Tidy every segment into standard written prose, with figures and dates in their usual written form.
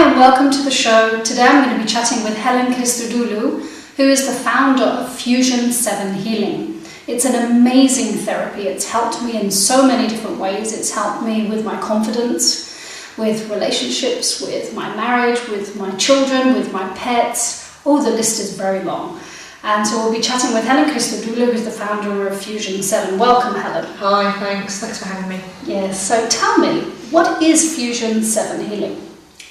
and welcome to the show. Today I'm going to be chatting with Helen Christoudoulou, who is the founder of fusion7healing. It's an amazing therapy. It's helped me in so many different ways. It's helped me with my confidence, with relationships, with my marriage, with my children, with my pets. Oh, the list is very long. And so we'll be chatting with Helen Christoudoulou, who's the founder of Fusion7. Welcome, Helen. Hi, thanks for having me. Yes, so tell me, what is Fusion7healing?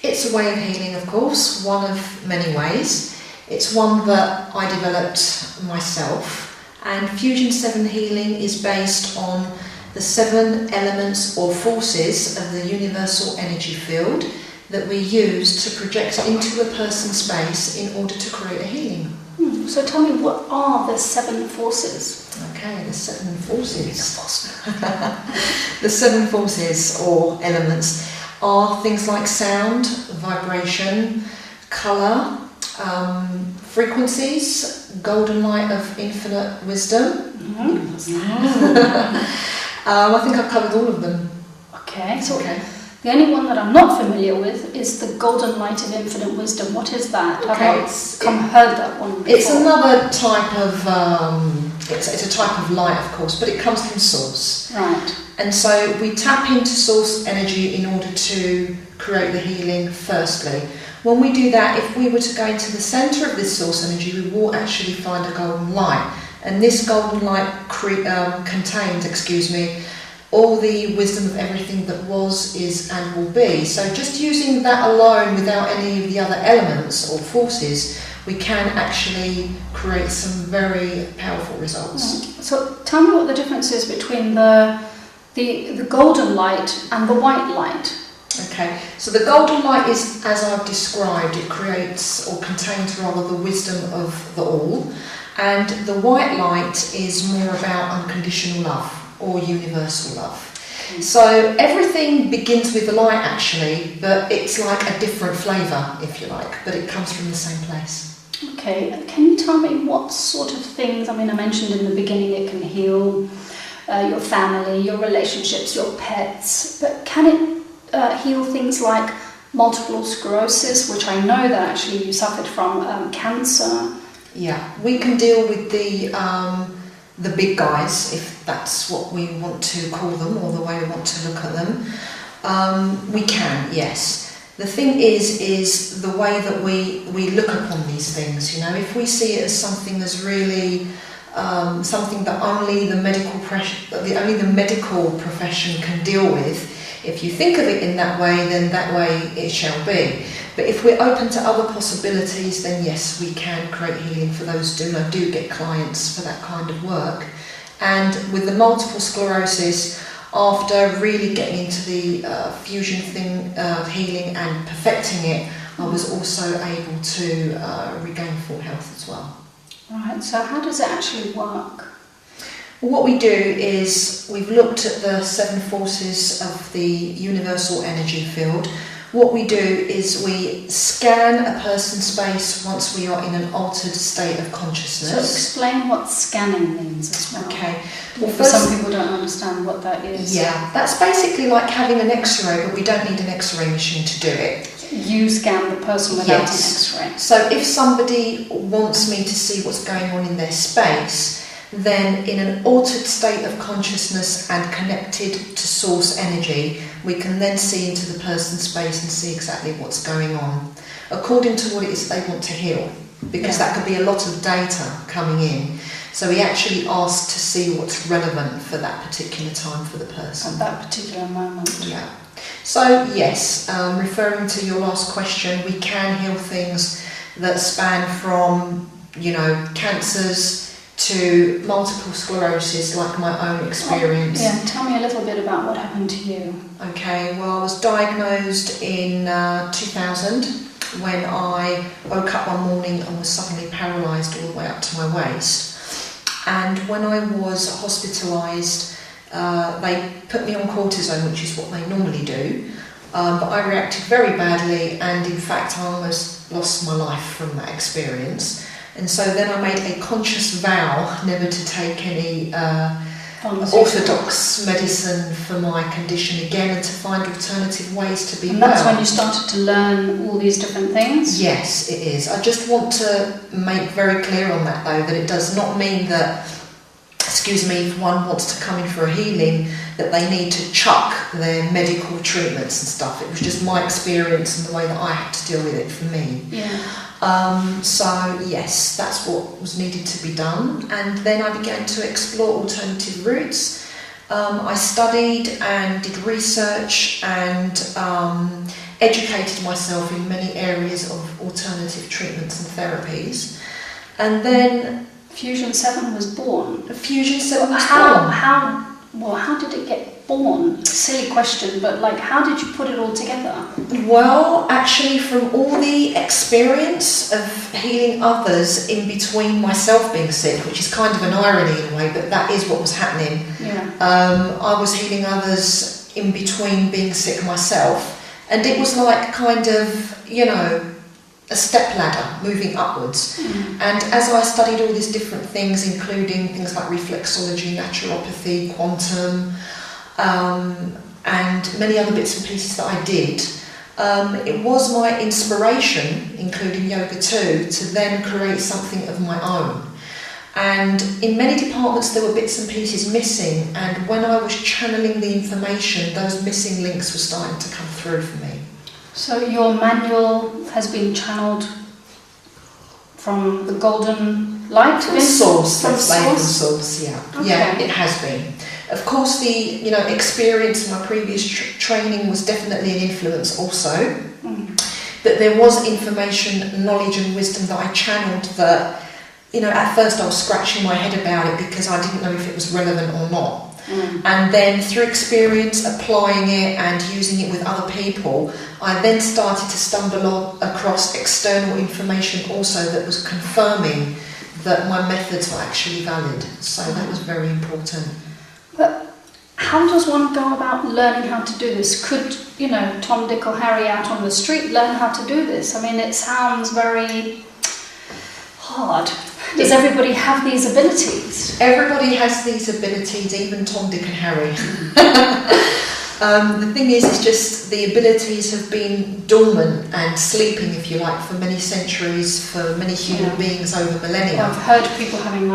It's a way of healing, of course, one of many ways. It's one that I developed myself, and Fusion7healing is based on the 7 elements or forces of the universal energy field that we use to project into a person's space in order to create a healing. So tell me, what are the 7 forces? Okay, the 7 forces. The 7 forces or elements are things like sound, vibration, colour, frequencies, golden light of infinite wisdom. I think I've covered all of them. Okay, so the only one that I'm not familiar with is the golden light of infinite wisdom. What is that? Okay, I've heard that one before. It's another type of, it's a type of light, of course, but it comes from source. Right. And so we tap into source energy in order to create the healing firstly. When we do that, if we were to go into the centre of this source energy, we will actually find a golden light. And this golden light contains, all the wisdom of everything that was, is and will be. So just using that alone without any of the other elements or forces, we can actually create some very powerful results. Right. So tell me what the difference is between the golden light and the white light. Okay, so the golden light is, as I've described, it creates or contains rather the wisdom of the all, and the white light is more about unconditional love or universal love. So everything begins with the light actually, but it's like a different flavour, if you like, but it comes from the same place. Okay, can you tell me what sort of things, I mentioned in the beginning it can heal your family, your relationships, your pets, but can it heal things like multiple sclerosis, which I know that actually you suffered from, cancer? Yeah, we can deal with the big guys, if that's what we want to call them, or the way we want to look at them. We can, yes. The thing is the way that we look upon these things. You know, if we see it as something that's really something that only the medical profession can deal with, if you think of it in that way, then that way it shall be. But if we're open to other possibilities, then yes, we can create healing for those who do get clients for that kind of work. And with the multiple sclerosis, after really getting into the fusion thing, healing and perfecting it, I was also able to regain full health as well. Right, so how does it actually work? Well, what we do is we've looked at the 7 forces of the universal energy field. What we do is we scan a person's space once we are in an altered state of consciousness. So explain what scanning means as well. Okay. Well, for some people don't understand what that is. Yeah, that's basically like having an X-ray, but we don't need an X-ray machine to do it. You scan the person without an X-ray. So if somebody wants me to see what's going on in their space, then in an altered state of consciousness and connected to source energy, we can then see into the person's space and see exactly what's going on, according to what it is they want to heal, because that could be a lot of data coming in. So we actually ask to see what's relevant for that particular time for the person. At that particular moment. Yeah. So yes, referring to your last question, we can heal things that span from, cancers to multiple sclerosis, like my own experience. Tell me a little bit about what happened to you. Okay, well, I was diagnosed in 2000 when I woke up one morning and was suddenly paralysed all the way up to my waist. And when I was hospitalised, they put me on cortisone, which is what they normally do. But I reacted very badly, and in fact I almost lost my life from that experience. And so then I made a conscious vow never to take any orthodox medicine for my condition again, and to find alternative ways to be well. And that's when you started to learn all these different things? Yes, it is. I just want to make very clear on that, though, that it does not mean that, if one wants to come in for a healing, that they need to chuck their medical treatments and stuff. It was just my experience and the way that I had to deal with it for me. Yeah. So yes, that's what was needed to be done, and then I began to explore alternative routes. I studied and did research and educated myself in many areas of alternative treatments and therapies, and then Fusion 7 was born. Fusion 7 was born. How did it get born? Silly question, but like, how did you put it all together? Well, actually, from all the experience of healing others in between myself being sick, which is kind of an irony in a way, but that is what was happening. Yeah. I was healing others in between being sick myself, and it was like kind of, a step ladder moving upwards. And as I studied all these different things, including things like reflexology, naturopathy, quantum, and many other bits and pieces that I did, it was my inspiration, including yoga too, to then create something of my own. And in many departments there were bits and pieces missing, and when I was channeling the information, those missing links were starting to come through for me. So your manual has been channeled from the golden light? From source, from source, yeah. Okay. Yeah, it has been. Of course, the experience in my previous training was definitely an influence also. But there was information, knowledge and wisdom that I channeled that, at first I was scratching my head about it because I didn't know if it was relevant or not. And then through experience, applying it and using it with other people, I then started to stumble across external information also that was confirming that my methods were actually valid. So that was very important. But how does one go about learning how to do this? Could, Tom, Dick or Harry out on the street learn how to do this? I mean, it sounds very hard. Does everybody have these abilities? Everybody has these abilities, even Tom, Dick and Harry. The thing is, it's just the abilities have been dormant and sleeping, if you like, for many centuries, for many human beings over millennia. Well, I've heard people having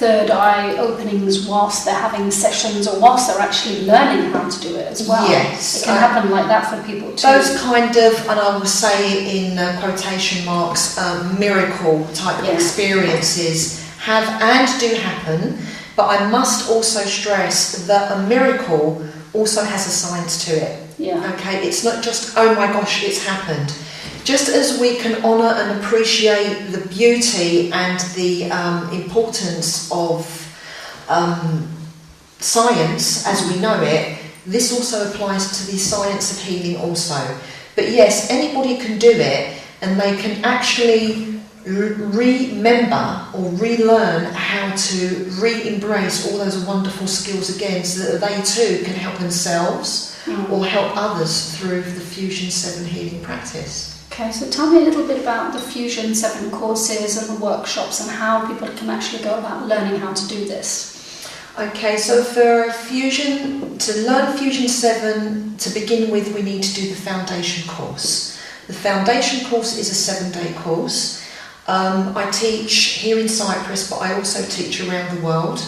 third eye openings whilst they're having sessions or whilst they're actually learning how to do it as well. Yes. It can happen like that for people too. Those kind of, and I will say in quotation marks, miracle type experiences have and do happen, but I must also stress that a miracle also has a science to it. Yeah. Okay, it's not just, oh my gosh, it's happened. Just as we can honour and appreciate the beauty and the importance of science as we know it, this also applies to the science of healing also. But yes, anybody can do it, and they can actually remember or relearn how to re-embrace all those wonderful skills again, so that they too can help themselves or help others through the Fusion 7 healing practice. Okay, so tell me a little bit about the Fusion 7 courses and the workshops and how people can actually go about learning how to do this. Okay, so for to learn Fusion 7, to begin with, we need to do the foundation course. The foundation course is a 7-day course. I teach here in Cyprus, but I also teach around the world.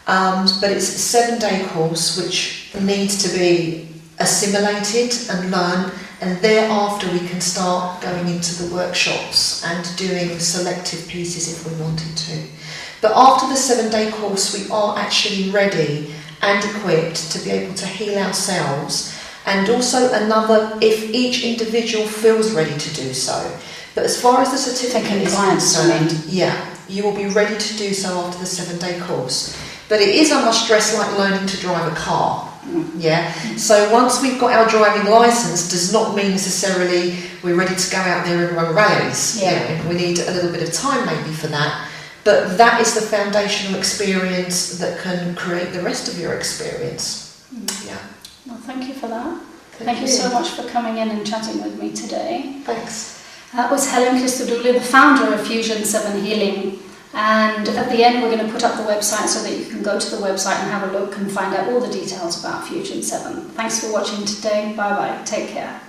But it's a 7-day course which needs to be assimilated and learned, and thereafter we can start going into the workshops and doing selective pieces if we wanted to. But after the 7-day course, we are actually ready and equipped to be able to heal ourselves, and also if each individual feels ready to do so. But as far as the certificate is concerned, you will be ready to do so after the 7-day course. But it is, I must stress, like learning to drive a car. So once we've got our driving licence, does not mean necessarily we're ready to go out there and run rallies. We need a little bit of time maybe for that, but that is the foundational experience that can create the rest of your experience. Well, thank you for that. Thank you so much for coming in and chatting with me today. Thanks. That was Helen Christoudoulou, the founder of Fusion 7 Healing. And at the end, we're going to put up the website so that you can go to the website and have a look and find out all the details about Fusion 7. Thanks for watching today. Bye bye. Take care.